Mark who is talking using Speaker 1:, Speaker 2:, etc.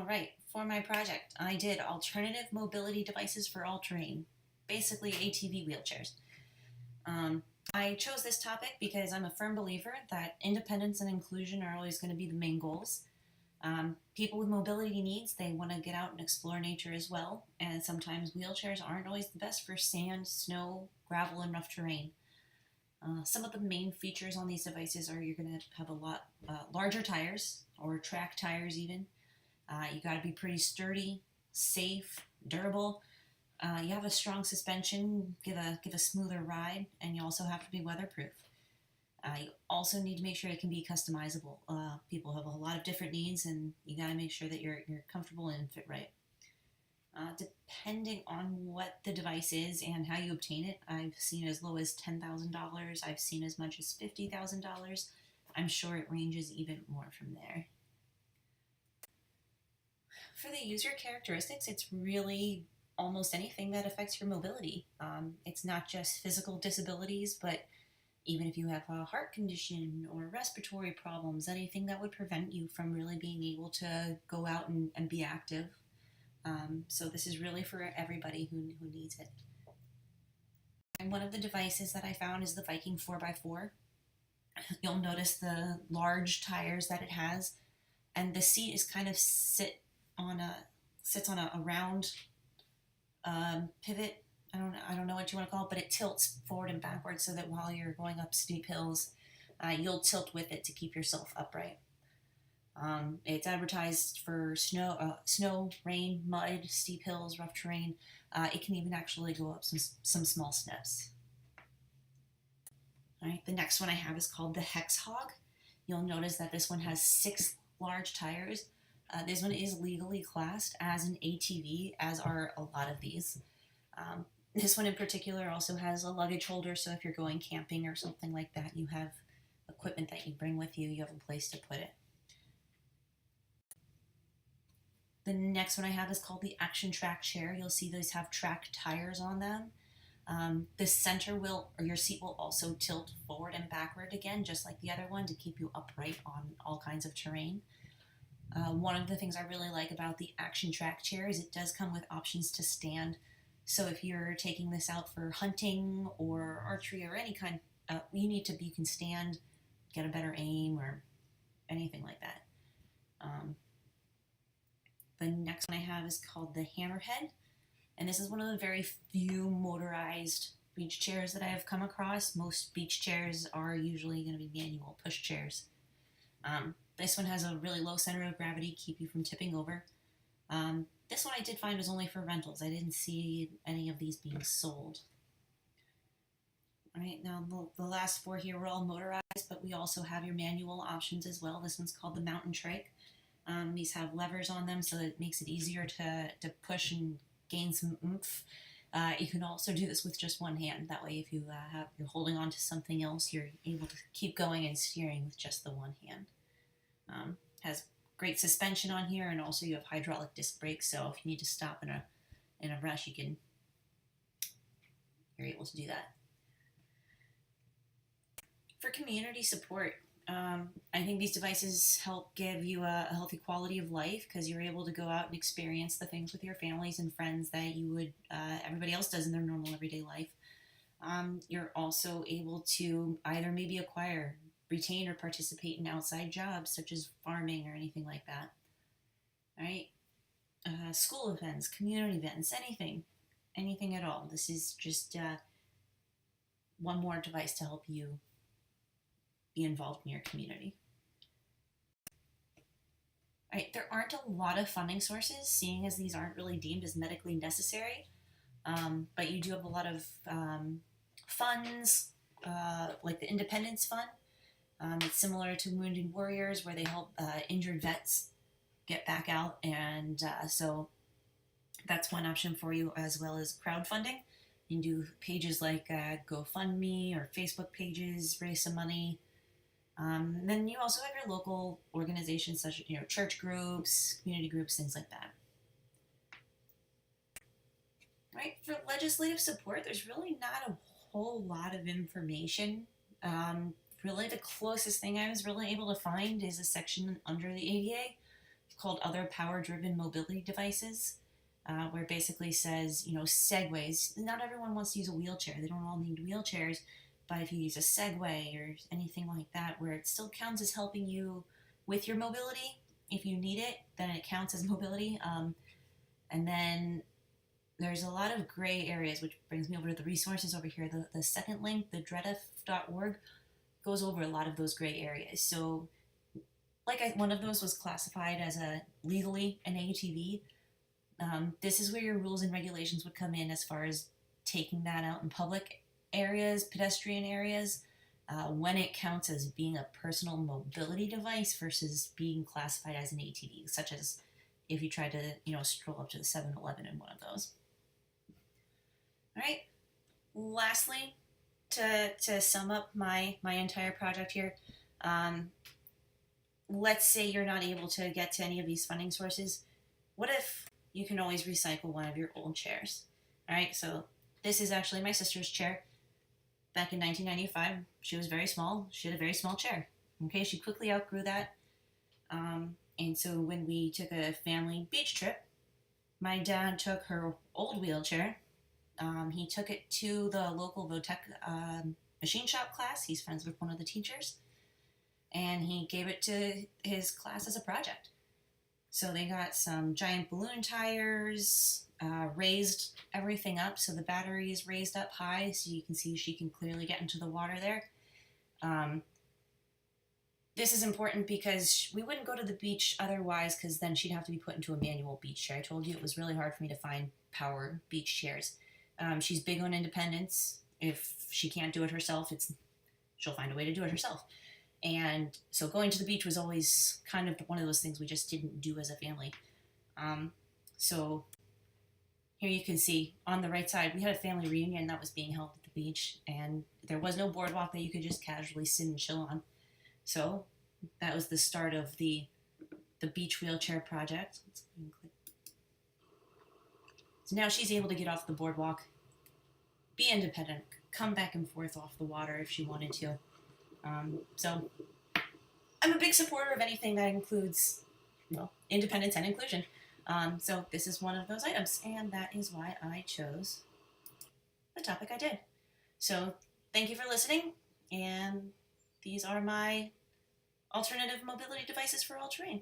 Speaker 1: All right, for my project, I did alternative mobility devices for all terrain, basically ATV wheelchairs. Um, I chose this topic because I'm a firm believer that independence and inclusion are always going to be the main goals. People with mobility needs, they want to get out and explore nature as well, and sometimes wheelchairs aren't always the best for sand, snow, gravel, and rough terrain. Some of the main features on these devices are you're going to have a lot larger tires, or track tires even. You got to be pretty sturdy, safe, durable. You have a strong suspension, give a smoother ride, and you also have to be weatherproof. You also need to make sure it can be customizable. People have a lot of different needs, and you got to make sure that you're comfortable and fit right. Depending on what the device is and how you obtain it, I've seen as low as $10,000. I've seen as much as $50,000. I'm sure it ranges even more from there. For the user characteristics, it's really almost anything that affects your mobility. It's not just physical disabilities, but even if you have a heart condition or respiratory problems, anything that would prevent you from really being able to go out and be active. So this is really for everybody who needs it. And one of the devices that I found is the Viking 4x4. You'll notice the large tires that it has, and the seat is kind of sits on a round pivot. I don't know what you want to call it, but it tilts forward and backwards so that while you're going up steep hills, you'll tilt with it to keep yourself upright. It's advertised for snow, rain, mud, steep hills, rough terrain. It can even actually go up some small steps. All right, the next one I have is called the Hex Hog. You'll notice that this one has 6 large tires. This one is legally classed as an ATV, as are a lot of these. This one in particular also has a luggage holder, so if you're going camping or something like that, you have equipment that you bring with you, you have a place to put it. The next one I have is called the Action Track Chair. You'll see these have track tires on them. The center or your seat will also tilt forward and backward again, just like the other one, to keep you upright on all kinds of terrain. One of the things I really like about the Action Track Chair is it does come with options to stand. So if you're taking this out for hunting or archery or any kind, you can stand, get a better aim, or anything like that. The next one I have is called the Hammerhead, and this is one of the very few motorized beach chairs that I have come across. Most beach chairs are usually going to be manual push chairs. This one has a really low center of gravity, keep you from tipping over. This one I did find was only for rentals. I didn't see any of these being sold. All right, now the last 4 here were all motorized, but we also have your manual options as well. This one's called the Mountain Trike. These have levers on them, so that it makes it easier to push and gain some oomph. You can also do this with just one hand. That way, if you're holding on to something else, you're able to keep going and steering with just the one hand. Has great suspension on here, and also you have hydraulic disc brakes. So if you need to stop in a rush, you're able to do that. For community support, I think these devices help give you a healthy quality of life because you're able to go out and experience the things with your families and friends that you would everybody else does in their normal everyday life. You're also able to either maybe acquire, retain, or participate in outside jobs such as farming or anything like that. All right, school events, community events, anything at all. This is just one more device to help you be involved in your community. All right, there aren't a lot of funding sources, seeing as these aren't really deemed as medically necessary, but you do have a lot of funds, like the Independence Fund. It's similar to Wounded Warriors, where they help injured vets get back out, and so that's one option for you, as well as crowdfunding. You can do pages like GoFundMe or Facebook pages, raise some money. Then you also have your local organizations such as church groups, community groups, things like that. Right, for legislative support, there's really not a whole lot of information. Really, the closest thing I was really able to find is a section under the ADA called Other Power Driven Mobility Devices, where it basically says, segways. Not everyone wants to use a wheelchair. They don't all need wheelchairs, but if you use a Segway or anything like that, where it still counts as helping you with your mobility, if you need it, then it counts as mobility. And then there's a lot of gray areas, which brings me over to the resources over here. The second link, the dredf.org, goes over a lot of those gray areas. So, one of those was classified as legally an ATV. This is where your rules and regulations would come in as far as taking that out in public areas, pedestrian areas, when it counts as being a personal mobility device versus being classified as an ATV, such as if you tried to, stroll up to the 7-Eleven in one of those. All right. Lastly, to sum up my entire project here, let's say you're not able to get to any of these funding sources. What if you can always recycle one of your old chairs? All right, so this is actually my sister's chair. Back in 1995, she was very small. She had a very small chair. Okay, she quickly outgrew that. And so when we took a family beach trip, my dad took her old wheelchair. He took it to the local Votech machine shop class. He's friends with one of the teachers. And he gave it to his class as a project. So they got some giant balloon tires, raised everything up so the battery is raised up high so you can see she can clearly get into the water there. This is important because we wouldn't go to the beach otherwise, because then she'd have to be put into a manual beach chair. I told you it was really hard for me to find power beach chairs. She's big on independence. If she can't do it herself, she'll find a way to do it herself. And so going to the beach was always kind of one of those things we just didn't do as a family. So here you can see on the right side, we had a family reunion that was being held at the beach, and there was no boardwalk that you could just casually sit and chill on. So that was the start of the beach wheelchair project. So now she's able to get off the boardwalk, be independent, come back and forth off the water if she wanted to. So I'm a big supporter of anything that includes, independence and inclusion. So this is one of those items, and that is why I chose the topic I did. So thank you for listening, and these are my alternative mobility devices for all terrain.